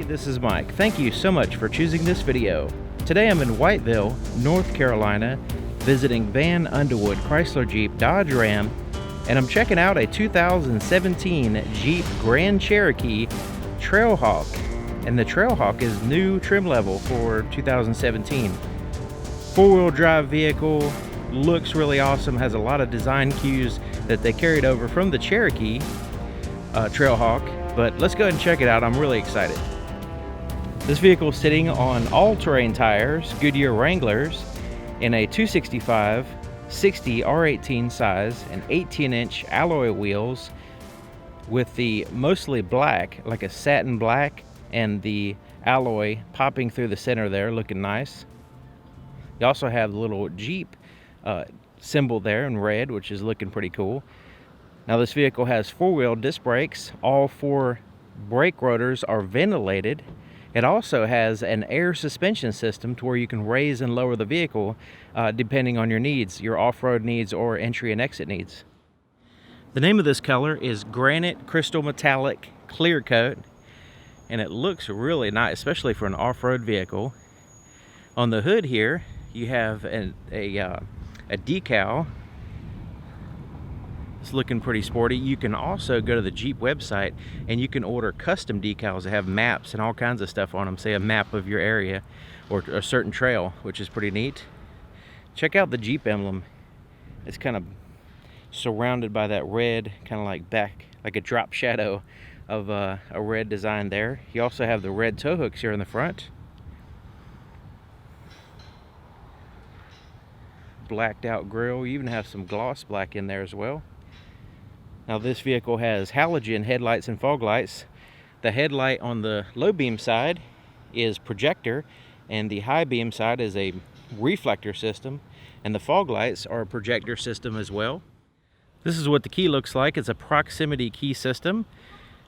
this is Mike. Thank you so much for choosing this video. Today I'm in Whiteville, North Carolina, visiting Vann, Underwood, Chrysler, Jeep, Dodge, Ram, and I'm checking out a 2017 Jeep Grand Cherokee Trailhawk. And the Trailhawk is new trim level for 2017. Four-wheel drive vehicle, looks really awesome, has a lot of design cues that they carried over from the Cherokee Trailhawk. But let's go ahead and check it out. I'm really excited. This vehicle is sitting on all-terrain tires, Goodyear Wranglers, in a 265/60 R18 size and 18-inch alloy wheels with the mostly black, like a satin black, and the alloy popping through the center there, looking nice. You also have the little Jeep symbol there in red, which is looking pretty cool. Now this vehicle has four-wheel disc brakes. All four brake rotors are ventilated. It also has an air suspension system to where you can raise and lower the vehicle depending on your needs, your off-road needs or entry and exit needs. The name of this color is Granite Crystal Metallic Clear Coat, and it looks really nice, especially for an off-road vehicle. On the hood here, you have a decal. It's looking pretty sporty. You can also go to the Jeep website and you can order custom decals that have maps and all kinds of stuff on them, say a map of your area or a certain trail, which is pretty neat. Check out the Jeep emblem. It's kind of surrounded by that red, kind of like a drop shadow of a red design there. You also have the red tow hooks here in the front. Blacked out grille. You even have some gloss black in there as well. Now this vehicle has halogen headlights and fog lights. The headlight on the low beam side is projector, and the high beam side is a reflector system, and the fog lights are a projector system as well. This is what the key looks like. It's a proximity key system.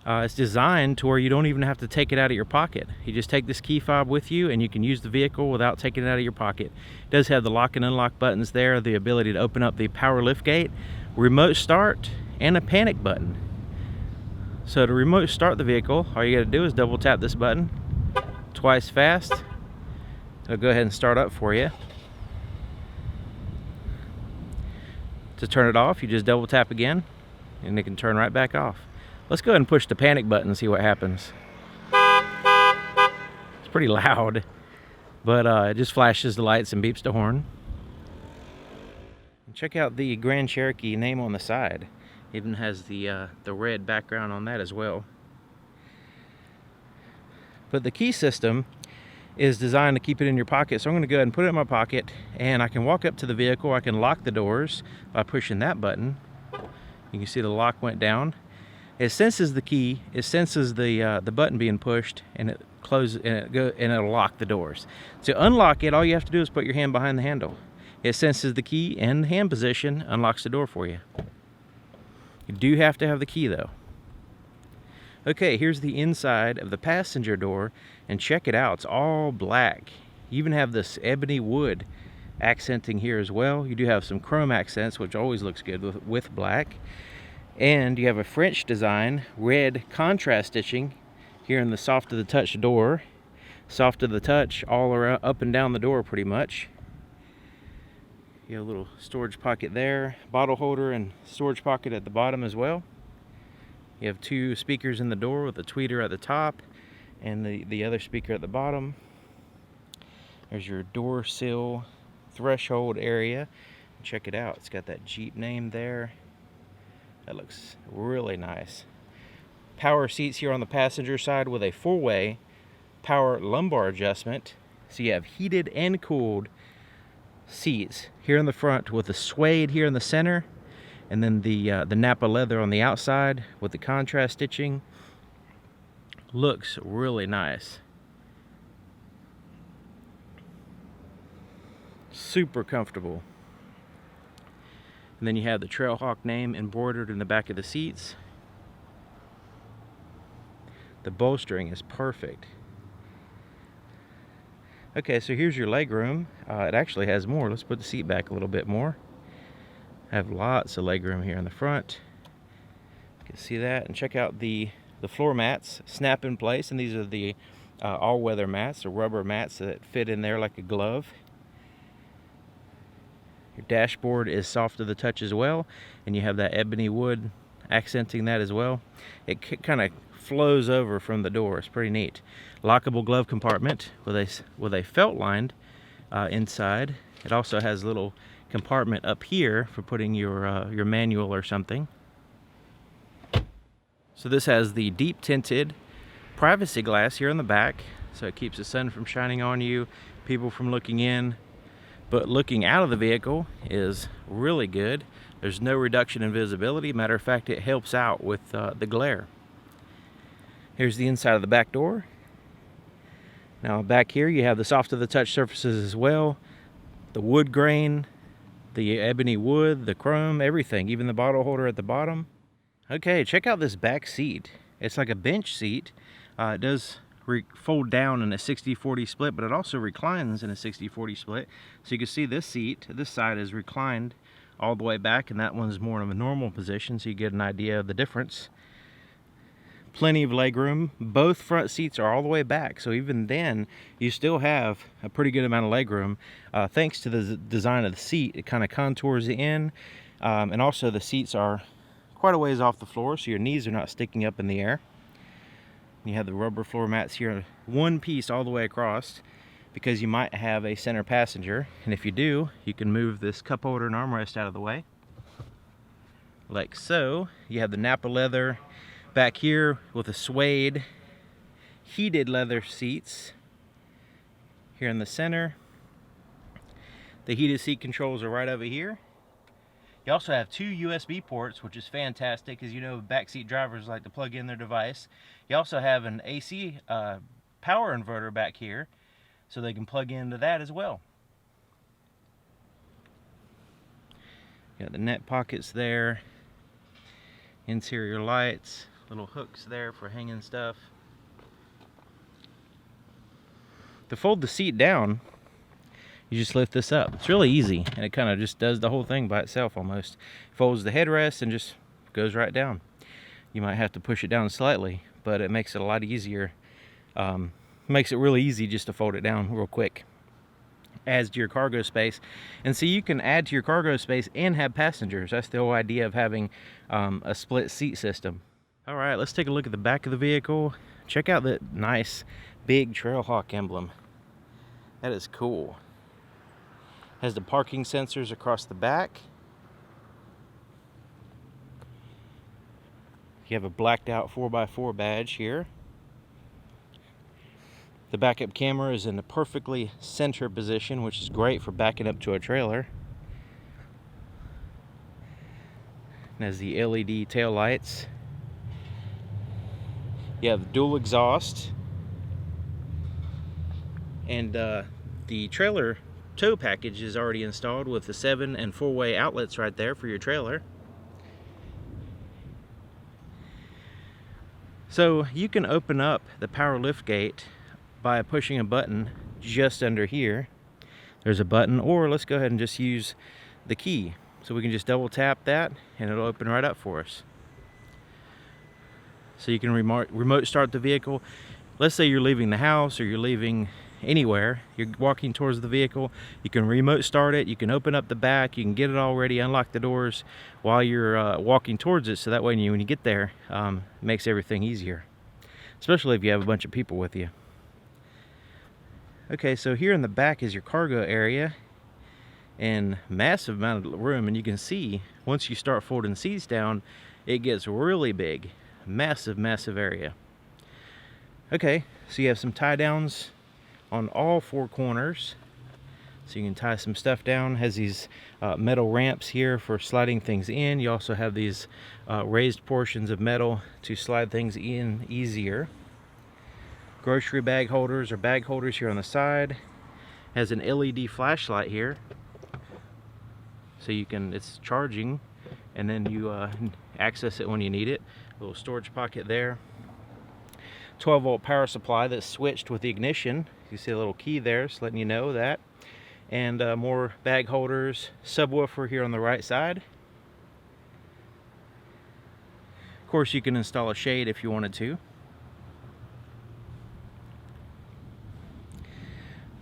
It's designed to where you don't even have to take it out of your pocket. You just take this key fob with you and you can use the vehicle without taking it out of your pocket. It does have the lock and unlock buttons there, the ability to open up the power lift gate, remote start, and a panic button. So to remote start the vehicle, all you got to do is double tap this button twice fast. It'll go ahead and start up for you. To turn it off, you just double tap again and it can turn right back off. Let's go ahead and push the panic button and see what happens. It's pretty loud, but it just flashes the lights and beeps the horn. And check out the Grand Cherokee name on the side. Even has the red background on that as well. But the key system is designed to keep it in your pocket, so I'm going to go ahead and put it in my pocket, and I can walk up to the vehicle. I can lock the doors by pushing that button. You can see the lock went down. It senses the key, it senses the button being pushed, and it closes, and it'll lock the doors. To unlock it, all you have to do is put your hand behind the handle. It senses the key and hand position, unlocks the door for you. You do have to have the key though. Okay, here's the inside of the passenger door, and check it out. It's all black. You even have this ebony wood accenting here as well. You do have some chrome accents, which always looks good with black. And you have a French design, red contrast stitching here in the soft to the touch door. Soft to the touch all around, up and down the door pretty much. You have a little storage pocket there, bottle holder and storage pocket at the bottom as well. You have two speakers in the door with a tweeter at the top and the other speaker at the bottom. There's your door sill threshold area. Check it out, it's got that Jeep name there. That looks really nice. Power seats here on the passenger side with a four-way power lumbar adjustment. So you have heated and cooled seats here in the front with the suede here in the center, and then the Napa leather on the outside with the contrast stitching. Looks really nice. Super comfortable. And then you have the Trailhawk name embroidered in the back of the seats. The bolstering is perfect. Okay, so here's your leg room. It actually has more. Let's put the seat back a little bit more. I have lots of leg room here in the front. You can see that, and check out the floor mats snap in place, and these are the all-weather mats or rubber mats that fit in there like a glove. Your dashboard is soft to the touch as well, and you have that ebony wood accenting that as well. It kind of flows over from the door. It's pretty neat. Lockable glove compartment with a felt lined inside. It also has a little compartment up here for putting your manual or something. So this has the deep tinted privacy glass here in the back, so it keeps the sun from shining on you, people from looking in. But looking out of the vehicle is really good. There's no reduction in visibility. Matter of fact, it helps out with the glare. Here's the inside of the back door. Now back here you have the soft to the touch surfaces as well. The wood grain, the ebony wood, the chrome, everything, even the bottle holder at the bottom. Okay, check out this back seat. It's like a bench seat. It does fold down in a 60-40 split, but it also reclines in a 60-40 split. So you can see this seat, this side is reclined all the way back, and that one's more of a normal position, so you get an idea of the difference. Plenty of legroom. Both front seats are all the way back, so even then you still have a pretty good amount of legroom. Thanks to the design of the seat, it kind of contours in, and also the seats are quite a ways off the floor, so your knees are not sticking up in the air. You have the rubber floor mats here, one piece all the way across, because you might have a center passenger, and if you do, you can move this cup holder and armrest out of the way like so. You have the Napa leather back here with a suede heated leather seats here in the center. The heated seat controls are right over here. You also have two USB ports, which is fantastic, because you know backseat drivers like to plug in their device. You also have an AC power inverter back here, so they can plug into that as well. You got the net pockets there, interior lights, little hooks there for hanging stuff. To fold the seat down, you just lift this up. It's really easy, and it kind of just does the whole thing by itself almost. Folds the headrest and just goes right down. You might have to push it down slightly, but it makes it a lot easier. Makes it really easy just to fold it down real quick. Adds to your cargo space. And so you can add to your cargo space and have passengers. That's the whole idea of having a split seat system. All right, let's take a look at the back of the vehicle. Check out that nice big Trailhawk emblem. That is cool. Has the parking sensors across the back. You have a blacked out 4x4 badge here. The backup camera is in a perfectly center position, which is great for backing up to a trailer. And has the LED tail lights. You have dual exhaust. And the trailer tow package is already installed with the 7 and 4-way outlets right there for your trailer. So you can open up the power lift gate by pushing a button just under here. There's a button, or let's go ahead and just use the key. So we can just double tap that and it'll open right up for us. So you can remote start the vehicle. Let's say you're leaving the house or you're leaving anywhere, you're walking towards the vehicle, you can remote start it, you can open up the back, you can get it all ready, unlock the doors while you're walking towards it, so that way when you get there, it makes everything easier, especially if you have a bunch of people with you. Okay, so here in the back is your cargo area, and massive amount of room, and you can see once you start folding seats down, it gets really big. Massive area. Okay, so you have some tie downs on all 4 corners, so you can tie some stuff down. Has these metal ramps here for sliding things in. You also have these raised portions of metal to slide things in easier. Grocery bag holders or bag holders here on the side. Has an LED flashlight here, so you can, it's charging, and then you access it when you need it. A little storage pocket there. 12-volt power supply that's switched with the ignition. You see a little key there, just letting you know that. And more bag holders, subwoofer here on the right side. Of course, you can install a shade if you wanted to.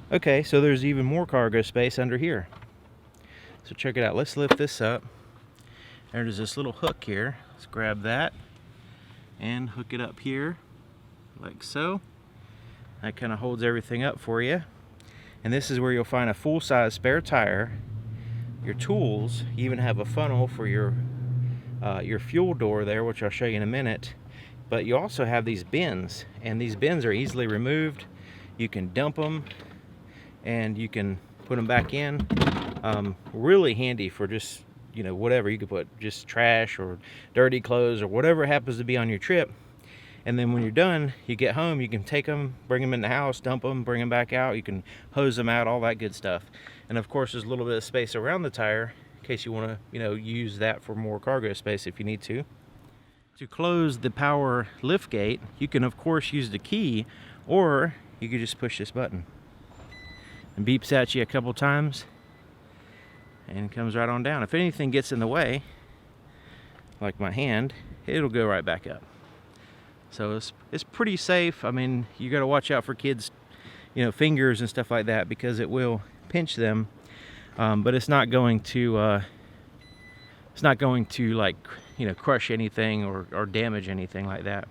Okay, so there's even more cargo space under here. So check it out. Let's lift this up. There's this little hook here. Let's grab that and hook it up here like so. That kind of holds everything up for you. And this is where you'll find a full-size spare tire, your tools. You even have a funnel for your fuel door there, which I'll show you in a minute. But you also have these bins, and these bins are easily removed. You can dump them and you can put them back in. Really handy for just, you know, whatever. You could put just trash or dirty clothes or whatever happens to be on your trip. And then when you're done, you get home, you can take them, bring them in the house, dump them, bring them back out. You can hose them out, all that good stuff. And of course, there's a little bit of space around the tire in case you want to, you know, use that for more cargo space if you need to. To close the power lift gate, you can of course use the key, or you could just push this button. And beeps at you a couple times and comes right on down. If anything gets in the way, like my hand, it'll go right back up. So it's pretty safe. I mean, you got to watch out for kids, you know, fingers and stuff like that, because it will pinch them. But it's not going to like, you know, crush anything or damage anything like that.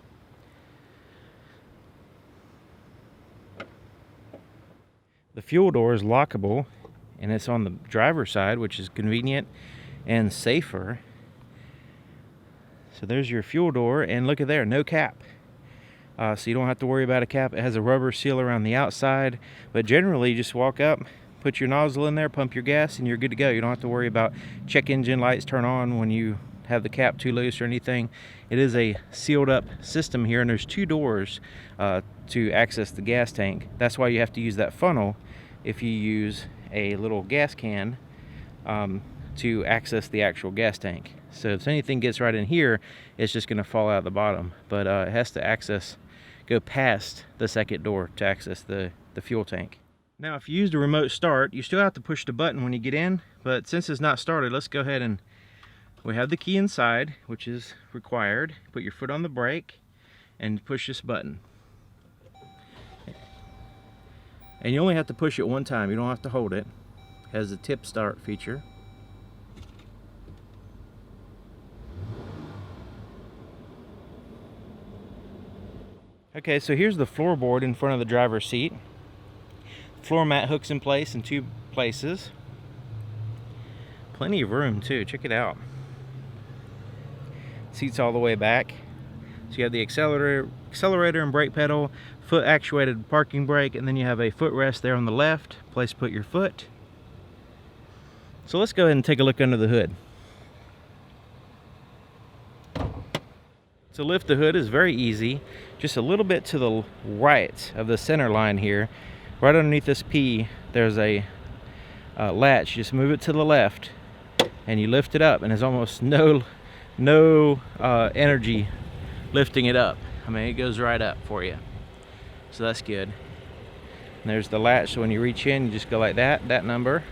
The fuel door is lockable, and it's on the driver's side, which is convenient and safer. So there's your fuel door, and look at there, no cap. So you don't have to worry about a cap. It has a rubber seal around the outside, but generally you just walk up, put your nozzle in there, pump your gas, and you're good to go. You don't have to worry about check engine lights turn on when you have the cap too loose or anything. It is a sealed up system here, and there's two doors to access the gas tank. That's why you have to use that funnel if you use a little gas can to access the actual gas tank. So if anything gets right in here, it's just going to fall out the bottom. But it has to go past the second door to access the fuel tank. Now, if you use the remote start, you still have to push the button when you get in. But since it's not started, let's go ahead and we have the key inside, which is required. Put your foot on the brake and push this button. And you only have to push it one time. You don't have to hold it. It has the tip start feature. Okay, so here's the floorboard in front of the driver's seat. Floor mat hooks in place in two places. Plenty of room too, check it out. Seats all the way back. So you have the accelerator and brake pedal, foot actuated parking brake, and then you have a footrest there on the left, place to put your foot. So let's go ahead and take a look under the hood. To lift the hood is very easy. Just a little bit to the right of the center line here, right underneath this P, there's a latch. Just move it to the left and you lift it up, and there's almost no energy lifting it up. I mean, it goes right up for you, so that's good. And there's the latch, so when you reach in, you just go like that number.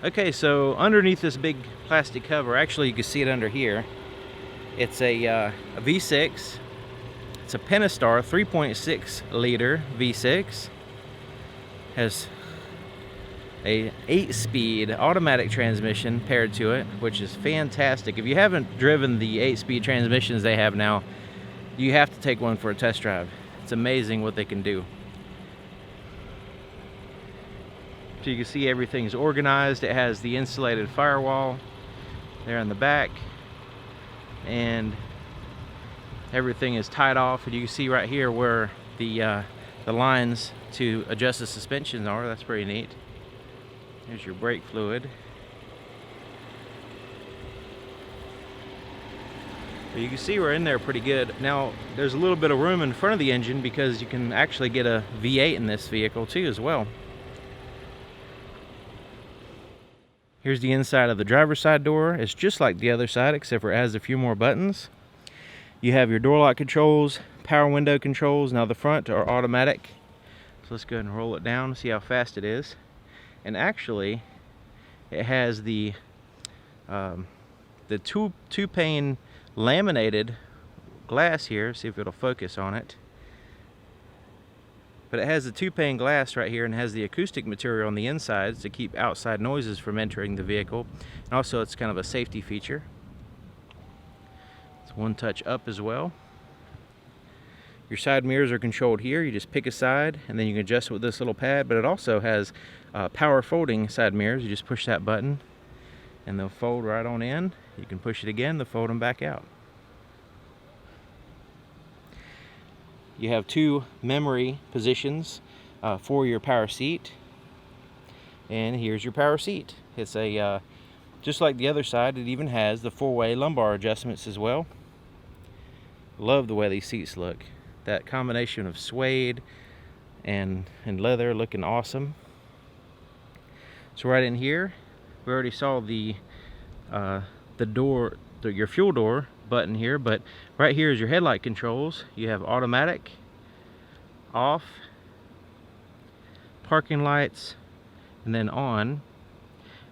Okay, so underneath this big plastic cover, actually you can see it under here, it's a V6. It's a Pentastar 3.6 liter V6. Has a 8-speed automatic transmission paired to it, which is fantastic. If you haven't driven the 8-speed transmissions they have now, you have to take one for a test drive. It's amazing what they can do. So you can see everything's organized. It has the insulated firewall there in the back, and everything is tied off. And you can see right here where the lines to adjust the suspension are. That's pretty neat. There's your brake fluid. But you can see we're in there pretty good. Now there's a little bit of room in front of the engine because you can actually get a V8 in this vehicle too as well. Here's the inside of the driver's side door. It's just like the other side, except for it has a few more buttons. You have your door lock controls, power window controls. Now the front are automatic. So let's go ahead and roll it down and see how fast it is. And actually, it has the two-pane laminated glass here, see if it'll focus on it. But it has the 2-pane glass right here and has the acoustic material on the insides to keep outside noises from entering the vehicle. And also it's kind of a safety feature. It's one touch up as well. Your side mirrors are controlled here. You just pick a side and then you can adjust with this little pad, but it also has power folding side mirrors. You just push that button and they'll fold right on in. You can push it again, they'll fold them back out. You have 2 memory positions for your power seat. And here's your power seat. It's a just like the other side, it even has the 4-way lumbar adjustments as well. Love the way these seats look. That combination of suede and leather looking awesome. So right in here, we already saw the door, your fuel door button here, but right here is your headlight controls. You have automatic, off, parking lights, and then on,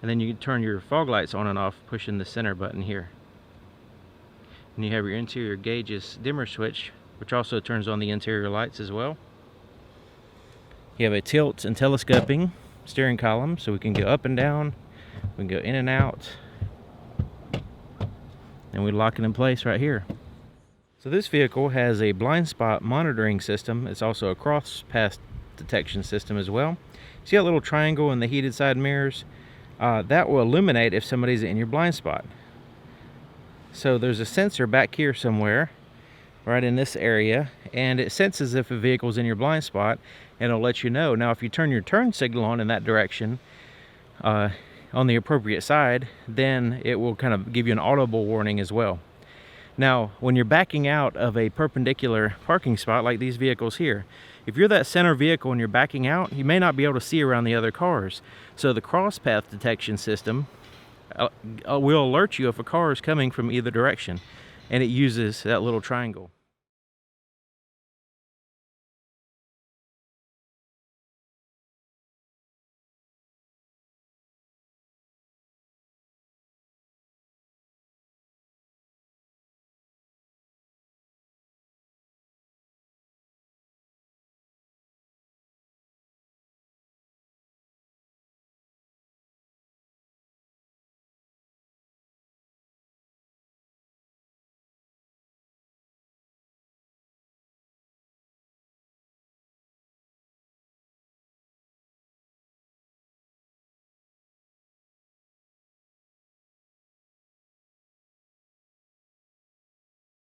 and then you can turn your fog lights on and off pushing the center button here. And you have your interior gauges dimmer switch, which also turns on the interior lights as well. You have a tilt and telescoping steering column, so we can go up and down, we can go in and out, and we lock it in place right here. So this vehicle has a blind spot monitoring system. It's also a cross path detection system as well. See that little triangle in the heated side mirrors? That will illuminate if somebody's in your blind spot. So there's a sensor back here somewhere, right in this area, and it senses if a vehicle's in your blind spot and it'll let you know. Now if you turn your turn signal on in that direction, on the appropriate side, then it will kind of give you an audible warning as well. Now, when you're backing out of a perpendicular parking spot like these vehicles here, if you're that center vehicle and you're backing out, you may not be able to see around the other cars. So the cross path detection system will alert you if a car is coming from either direction, and it uses that little triangle.